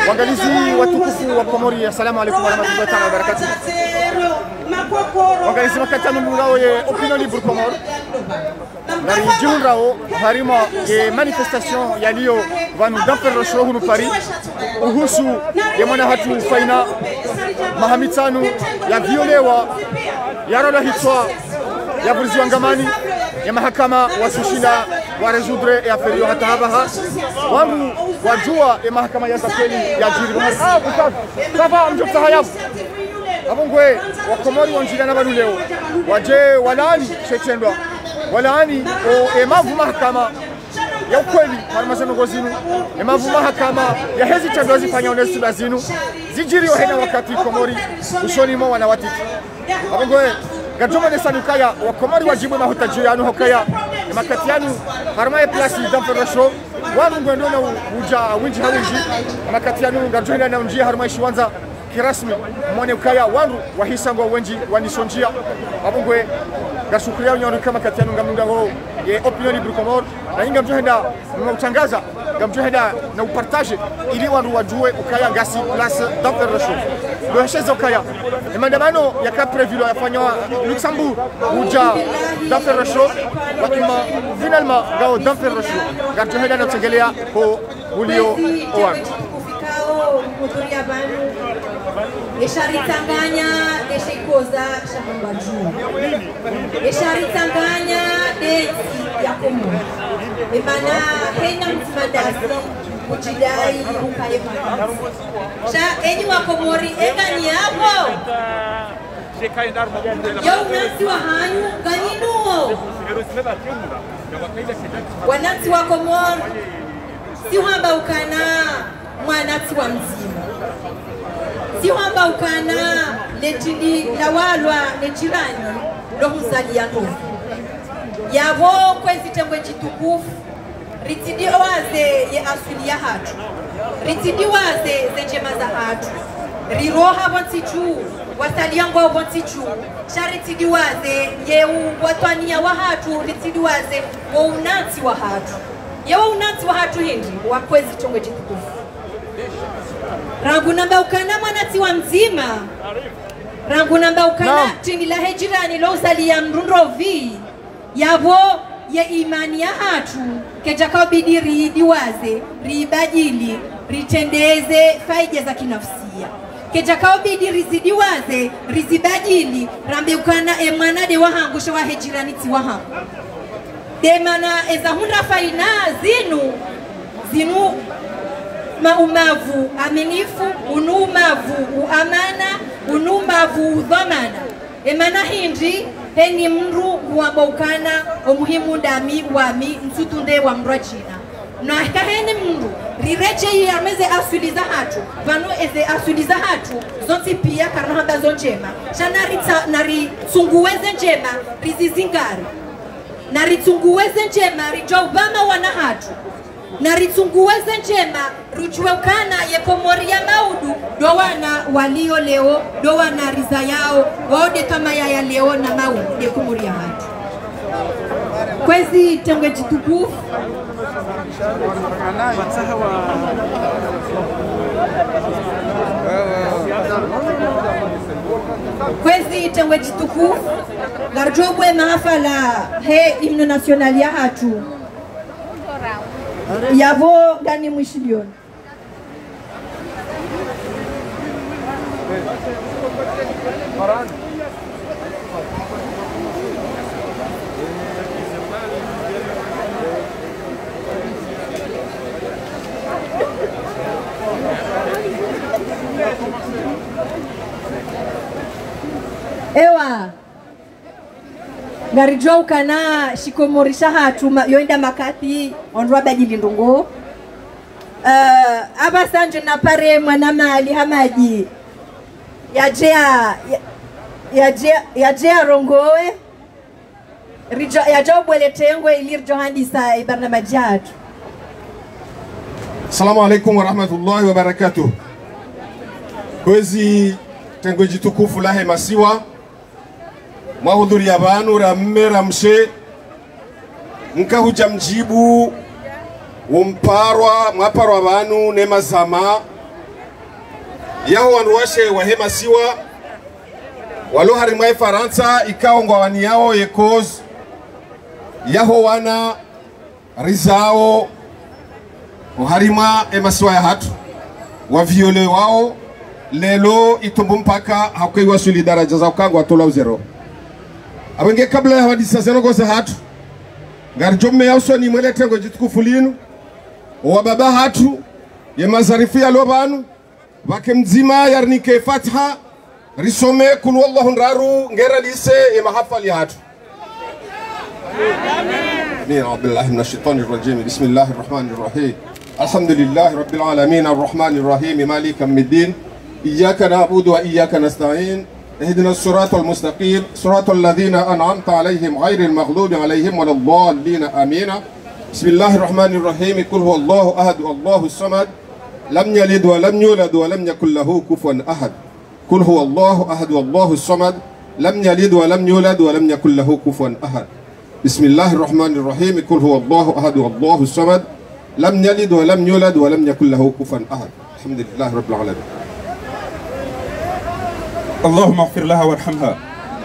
Wangalizi watukufu wa Komori, assalamu alaikum warahmatullahi ta'ala wabarakatuh. Wangalizi makatano murao ye opinion libre Komor. Nari jiunrao harima ye manifestation yaliyo vanu damper show hunu Paris. Uhusu ye mwana hatu faina mahamitanu ya violewa ya rola hitwa ya burzi wangamani ya mahakama wasushinda wa résoudre et affaire hata habaha wangu wajua ya mahakama ya zakeli ya jiri sava mjokta hayabu abongwe wa Komori wanjira na banu leo waje walaani shetendwa walaani o emavu mahakama ya ukweli harmasano gozinu emavu mahakama ya hezi tendo zifanya onestu lazinu zijiri ohena wakati Komori ushoni mo wanawatiti abongwe Gajoma nesanukaya wa Komori wajibu mahutajiri anu hokaya makatianu harmaye plasi damperasho wanu ngwendona uja winji hawinji makatianu gajona na unjia harmaye shiwanza kirasmi mwane ukaya wanu wahisango wenji wanisonjia abungwe gashukuria unyoru kama katianu ngamnunga ho ye opinion libre Komor na inga mjohenda mautangaza ngamjohenda na upartage ili wanu wajue ukaya ngasi place damperasho Gohesheza ukaya maandamano yaka prévu yafanywa Luxembourg uja damperasho wakima finalement gao damperasho gajohenda na tengelea ko ulio oan kuturia banu esharitanganya eshikoza shambaju esharitanganya desi ya Komori emana hena mtmadasi kujidai ukaye mwana sha enyi wa Komori engani hapo yo unasi wa hanyu ganinuo wanasi wa Komori si wamba ukana mwanati wa mzima si wamba ukana letili lawalwa lechirani lohuzali ya ndovu yavo kwezi tengwe chitukufu ritidi waze ye asuli ya hatu ritidi waze zenjema za hatu riroha wantichu wataliango wantichu sharitidi waze ye watwania wa hatu ritidi waze wa unati wa hatu yewa unati wa hatu hindi wakwezi tengwe chitukufu rangu namba ukana mwanati wa mzima rangu namba ukana tini la hejirani lo usali ya mrunrovi yavo ye imani ya hatu keja kabidi ridiwaze ribadili ritendeze faida za kinafsia keja kabidi rizidiwaze rizibadili rambe ukana emana de wahangusha wa hejirani ti wahangu de mana ezahunda faina zinu maumavu aminifu unumavu uamana unumavu udhamana emana hindi heni mru wabokana omuhimu dami wami nsutunde wa mrachina na kaheni mru rireche yameze asuliza hatu vanu eze asuliza hatu zonti pia karahamba zonjema shanarita nari sunguweze njema rizizingari nari tunguweze njema rijobama wana hatu naritunguweze njema rujuekana ye Komori ya maudu dowana walio leo dowana riza yao waode kama ya leo na maudu ye Komori ya hatu kwezi tengwe jitukufu kwezi tengwe jitukufu garjobwe mahafala he himno national ya hatu yavo gani mwishilioni ewa garijwa ukana shikomorisha hatu yoinda makati ondwa bajili ndungo abasanje na pare mwana mali hamaji yajea rongoe yajao bwele tengwe ilir johandisa ibarnamaji hatu. Assalamu alaikum wa rahmatullahi wa barakatuh. Kwezi tengwe jitukufu lahe masiwa mahudhuri ya banu ramme ramshe nkahuja mjibu umparwa mwaparwa banu nema zama yaho wanruashe wahema siwa walo harimai Faransa ikao ngwani yao yekoz yaho wana rizao harima emasiwa ya hatu wa viole wao lelo itumbu mpaka hakuwa wasuli daraja za ukango atola uzero abenge kabla ya hadisa zeno goza hatu ngarjome ya usoni mwele tengo jitukufu linu wa baba hatu ye mazarifu ya lobanu wake mzima yarnike Fatiha risome kulu wallahu nraru ngera lise ye mahafali hatu amin. أعوذ بالله من الشيطان الرجيم بسم الله الرحمن الرحيم الحمد لله رب العالمين الرحمن الرحيم مالك يوم الدين إياك نعبد وإياك نستعين اهدنا الصراط المستقيم صراط الذين أنعمت عليهم غير المغضوب عليهم ولا الضالين آمين بسم الله الرحمن الرحيم قل هو الله أحد الله الصمد لم يلد ولم يولد ولم يكن له كفوا أحد قل هو الله أحد الله الصمد لم يلد ولم يولد ولم يكن له كفوا أحد بسم الله الرحمن الرحيم قل هو الله أحد الله الصمد لم يلد ولم يولد ولم يكن له كفوا أحد الحمد لله رب العالمين. اللهم اغفر لها وارحمها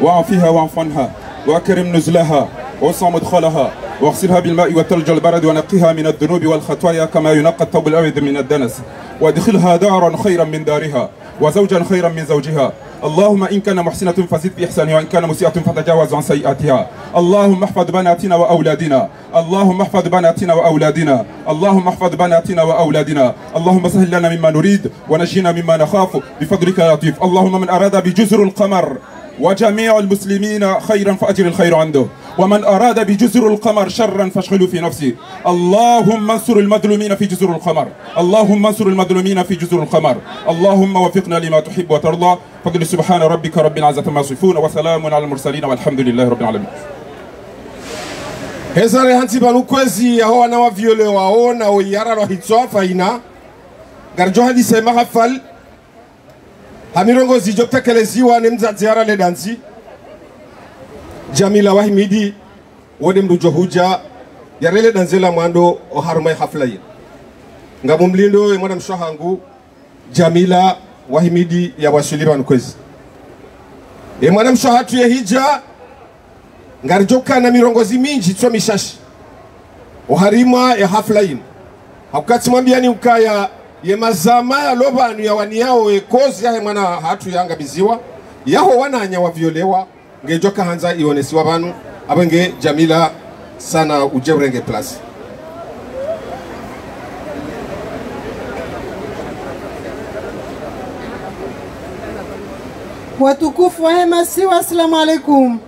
وعافها واعف عنها واكرم نزلها ووسع مدخلها واغسلها بالماء والثلج والبرد ونقها من الذنوب والخطايا كما ينقى الثوب الأبيض من الدنس وادخلها دارا خيرا من دارها وزوجا خيرا من زوجها. اللهم إن كان محسنة فزد بإحسانها وإن كان مسيئة فتجاوز عن سيئاتها. اللهم احفظ بناتنا وأولادنا اللهم احفظ بناتنا وأولادنا اللهم احفظ بناتنا وأولادنا اللهم سهل لنا مما نريد ونجينا مما نخاف بفضلك يا لطيف. اللهم من أراد بجزر القمر وجميع المسلمين خيرا فأجر الخير عنده ومن أراد بجزر القمر شرا فاشغله في نفسه. اللهم انصر المظلومين في جزر القمر اللهم انصر المظلومين في جزر القمر. اللهم وفقنا لما تحب وترضى. فضل سبحان ربك رب العزة ما يصفون وسلام على المرسلين والحمد لله رب العالمين. Hezare hansi banu kwezi ya hoa na wa viole wao na oyara lo hitsoa faina garjo hadi sema hafal hamirongo zijokta keleziwa ne mzaziara le dansi Jamila Wahimidi wode mdujo huja yarele danzela mwando o harumai hafla yi ngamu mlindo e mwana mshahangu Jamila Wahimidi ya wasuli banu kwezi e mwana mshahatu ya hija ngarjoka na mirongozi minji tso mishashi oharima ya hafla yin hakati mwambia ni ukaya ye mazama ya lobanu ya waniao ekozi ya mwana hatu yanga biziwa yaho wananya waviolewa ngejoka hanza ionesiwa banu abenge Jamila sana ujebrenge plus. Watukufu wa hema siwa, assalamu alaikum.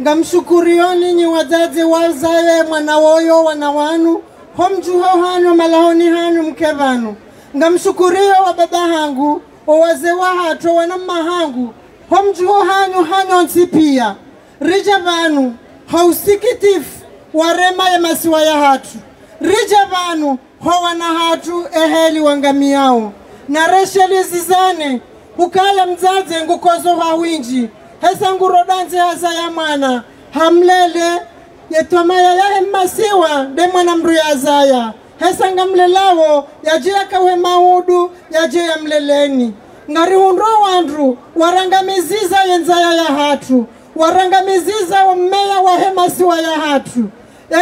Ngamshukurioni nyi wazazi wazaye mwana woyo wanawanu homjuho hanyu malahoni hanyu mkevanu. Ngamshukurio wa baba hangu o waze wa hato wanamma hangu homjuho hanyu hanyu nsipia rija vanu hausikitifu warema ya masiwa ya hatu rija vanu howana hatu eheli wangamiao na resheli zizane ukaya mzaze ngukozo hawinji hesa ngurodanze hasa ya mwana hamlele yetomaya ya masiwa de mwana mru ya zaya hesa ngamlelawo yajia kawe maudu yajia mleleni ngari unro wandru warangamiziza yenzaya ya hatu warangamiziza umeya wa hemasiwa ya hatu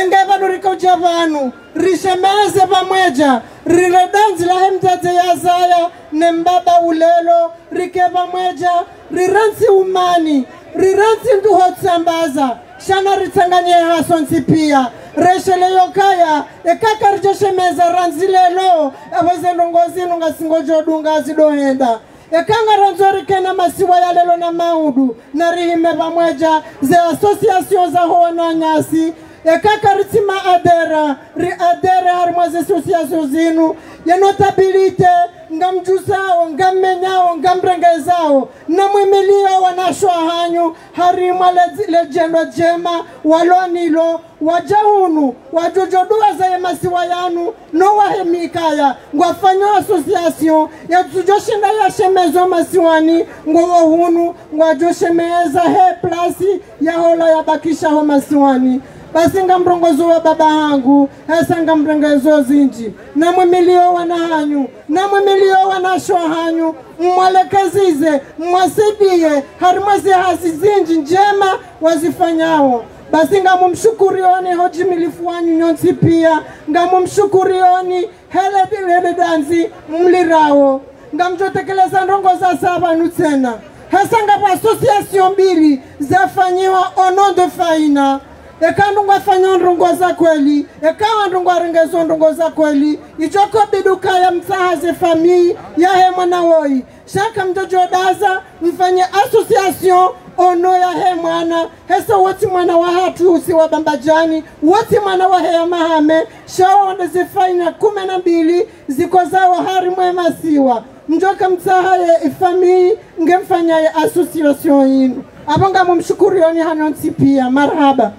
engeva nurika ujavanu rishemeze pamweja riredanzi la hemzaze ya zaya nembaba ulelo rikeva mweja riransi umani riransi nduhotsambaza shana ritanganye haso nsipia reshele yokaya ekaka rijeshemeza ranzi lelo aweze ndongozinu ngasingojo dunga zidohenda ekanga ranzori kena masiwa ya lelo na maudu na rihime pamweja ze association za hoana nyasi ekaka ritima adera ri adera harimwaze association zinu ya notabilite ngamjusao ngamenyao ngambrengezao na mwimilio wanashwa hanyu harimwa lejendo jema walonilo wajahunu wajojodua za masiwa yanu no wahemikaya ngwafanyo association ya tujoshinda ya shemezo masiwani ngohunu ngwajoshemeza he plasi ya hola ya bakisha ho masiwani basi ngamrongozo wa baba hangu hesa ngamrengezo zinji namwe milio wana hanyu namwe milio wana shwa hanyu mwalekezize mwasidie harimwezi hasi zinji njema wazifanyao basi ngamumshukurioni hoji milifu wanyu nyonsi pia ngamumshukurioni hele danzi mlirao ngamjotekeleza ndongo za saba nutena hesa ngapo association mbili zafanyiwa ono de faina ekandunga fanya ndongo za kweli ekawa ndongo rengezo ndongo za kweli ichoko biduka ya msahaze famille ya hemwana woi shaka mjojodaza mfanye association ono ya hemwana hesa wote mwana wa hatu usi wa bambajani wote mwana wa hea mahame shaone zifaina 12 ziko zao hari mwema siwa mjoka msahaye famille ngemfanya ya association yinu abonga mumshukurioni hanonsi pia marhaba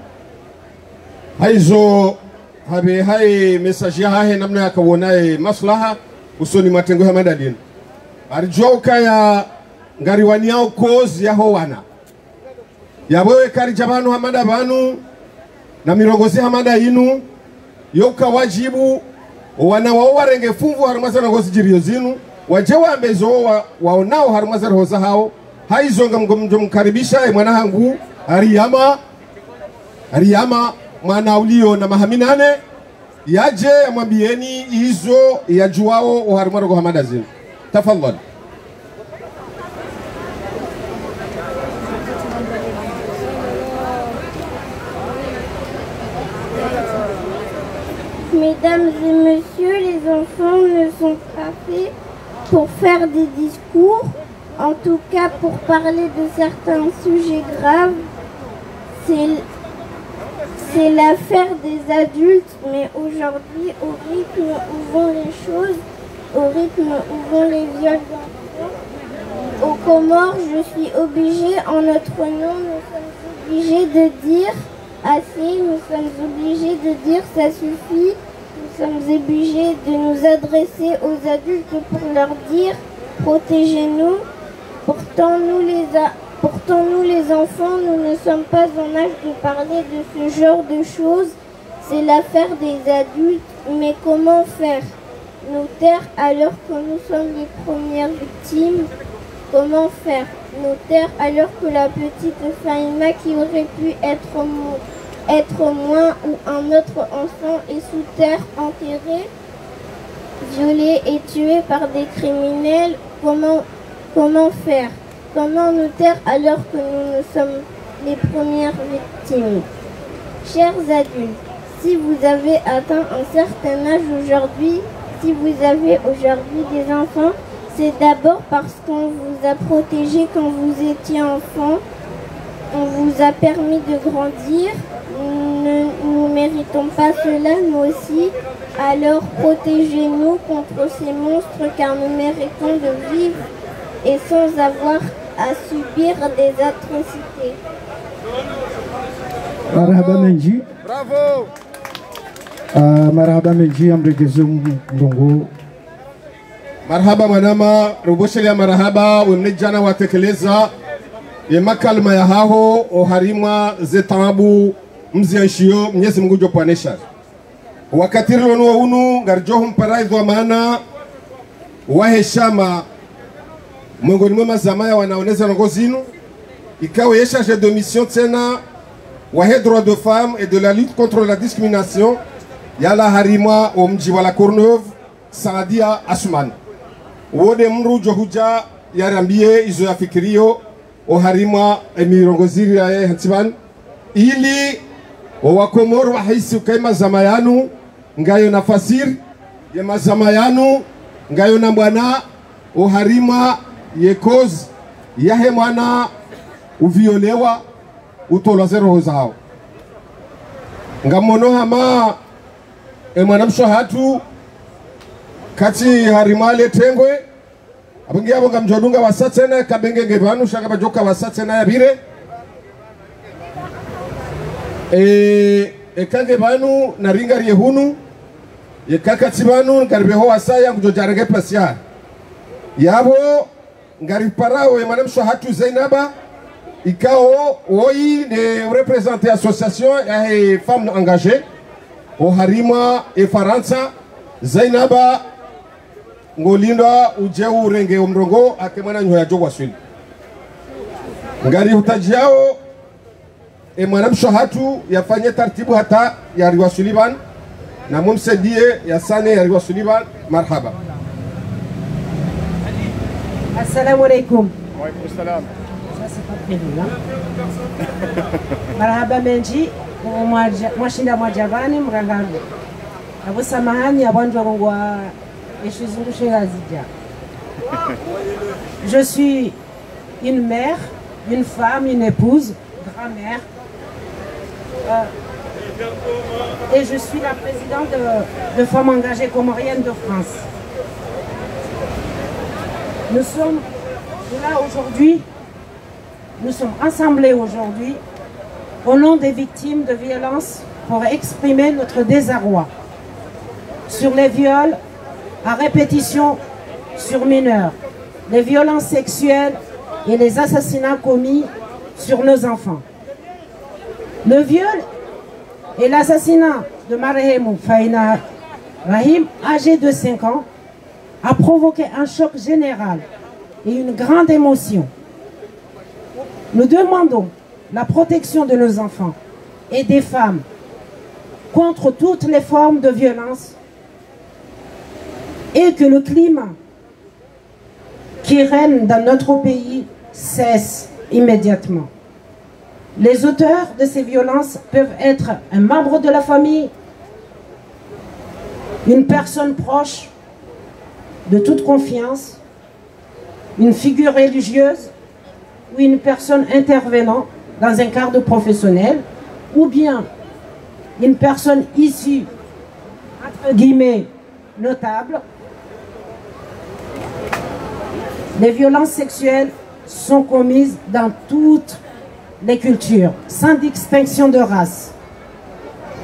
haizo habe hai message hahe namna yakawonaye maslaha usoni matengo ya madadini arjoka ya ngariwani yao kozi ya howana yawewe kari jabanu hamada banu na mirongozi hamada inu yoka wajibu wana wawarenge fungu harumaza ngozi jiriyo zinu wajewa ambezo waonao harumaza hoza hao haizo ngamkaribisha mwana hangu Ariyama mwana ulio na mahaminane yaje amwambieni hizo yajuao uharumaro kwa hamada zinu tafadhali. Mesdames et messieurs, les enfants ne sont pas faits pour faire des discours, en tout cas pour parler de certains sujets graves. C'est l'affaire des adultes, mais aujourd'hui, au rythme où vont les choses, au rythme où vont les viols d'enfants, aux Comores, je suis obligée, en notre nom, nous sommes obligés de dire assez, nous sommes obligés de dire ça suffit, nous sommes obligés de nous adresser aux adultes pour leur dire protégez-nous. Pourtant nous les enfants, nous ne sommes pas en âge de parler de ce genre de choses. C'est l'affaire des adultes, mais comment faire? Nous taire alors que nous sommes les premières victimes? Comment faire? Nous taire alors que la petite Faïma qui aurait pu être moi ou un autre enfant est sous terre, enterré, violé et tué par des criminels? Comment faire? Comment nous taire alors que nous sommes les premières victimes? Chers adultes, si vous avez atteint un certain âge aujourd'hui, si vous avez aujourd'hui des enfants, c'est d'abord parce qu'on vous a protégé quand vous étiez enfant, on vous a permis de grandir. Nous ne méritons pas cela, nous aussi. Alors protégez-nous contre ces monstres car nous méritons de vivre et sans avoir à subir des atrocités. Marhaba Menji. Bravo. Marhaba Menji amregezo ndongo. Marhaba manama ruboshelia marhaba wemnejana watekeleza makalma ya haho oharima zetabu mzianshio Mwenyezi Mungu jopwanesha wakati rono unu ngarjoho mparaidho maana waheshama miongoni mwa mazamaya wanaoneza ngozinu ikawa yeshaje de mission tena wahe droit de femme et de la lutte contre la discrimination yala harima wa mji wa la Courneuve Saadia Asuman wode mru johuja yarambie izo ya fikirio o harima emirongoziri ya hatiban ili wa Komoro wahisi kaima zamayanu ngayo na fasir ya mazamayanu ngayo na mwana o harima yekoz yahe mwana uviolewa utolwaze roho zao ngamono hama mwana mshahatu kati harimale tengwe abungi abo ngamjodunga wasatsena kabenge ngebanu shaka bajoka wasatsena ya bire kange banu naringa riehunu yekakati banu ngarbeho wasaya ngujojarege pasia yabo ngariparao mwana mshahatu Zainaba Ikao, oui, les représentants association et femmes engagées, au Harima et Faransa, Zainaba, Ngolinda, Ujeu, Renge, Omrongo, Akemana, Nyoyajo, Waswil. Ngari Utajiao, et Madame Shohatu, Yafanye Tartibu Hata, Yariwa Suliban, Namum Sedie, Yasane, Yariwa Suliban, Marhaba. Assalamu alaikum. Wa alaikum salam. Marhaba menji mwashinda mwajavani mrangangu abo samahani abantu bakongwa eshizungushe hazija. Je suis une mère, une femme, une épouse, grand-mère et je suis la présidente de Femmes engagées comoriennes de France. Nous sommes là aujourd'hui. Nous sommes assemblés aujourd'hui au nom des victimes de violences pour exprimer notre désarroi sur les viols à répétition sur mineurs, les violences sexuelles et les assassinats commis sur nos enfants. Le viol et l'assassinat de Marehemu Faina Rahim, âgée de 5 ans, a provoqué un choc général et une grande émotion. Nous demandons la protection de nos enfants et des femmes contre toutes les formes de violence et que le climat qui règne dans notre pays cesse immédiatement. Les auteurs de ces violences peuvent être un membre de la famille, une personne proche de toute confiance, une figure religieuse ou une personne intervenant dans un cadre professionnel, ou bien une personne issue, entre guillemets, notable. Les violences sexuelles sont commises dans toutes les cultures, sans distinction de race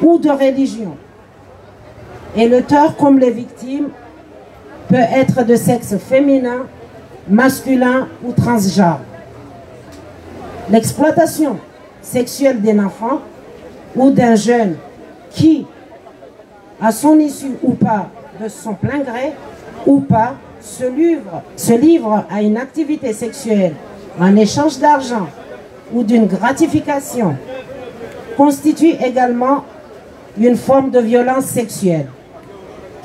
ou de religion. Et l'auteur comme les victimes peut être de sexe féminin, masculin ou transgenre. L'exploitation sexuelle d'un enfant ou d'un jeune qui, à son issue ou pas, de son plein gré ou pas, se livre à une activité sexuelle en échange d'argent ou d'une gratification, constitue également une forme de violence sexuelle.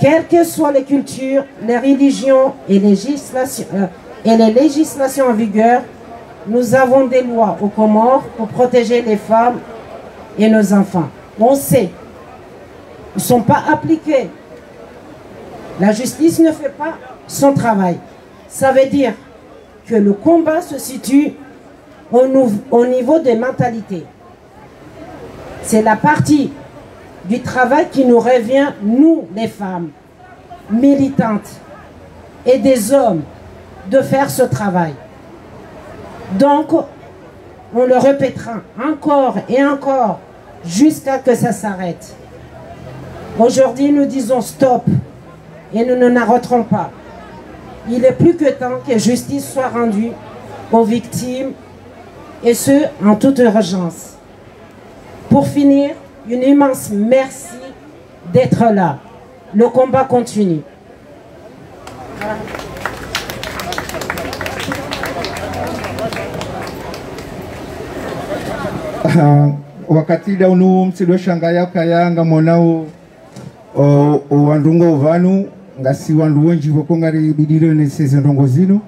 Quelles que soient les cultures, les religions et les législations en vigueur, nous avons des lois aux Comores pour protéger les femmes et nos enfants. On sait, ils ne sont pas appliqués. La justice ne fait pas son travail. Ça veut dire que le combat se situe au niveau des mentalités. C'est la partie du travail qui nous revient, nous les femmes militantes et des hommes, de faire ce travail. Donc, on le répétera encore et encore jusqu'à ce que ça s'arrête. Aujourd'hui, nous disons stop et nous ne n'arrêterons pas. Il est plus que temps que justice soit rendue aux victimes et ce, en toute urgence. Pour finir, une immense merci d'être là. Le combat continue. Wakati daunu msido shangaya kayanga monao o wandunga uvanu ngasi wandu wenji wako ngari bidilo ne seze ndongo zinu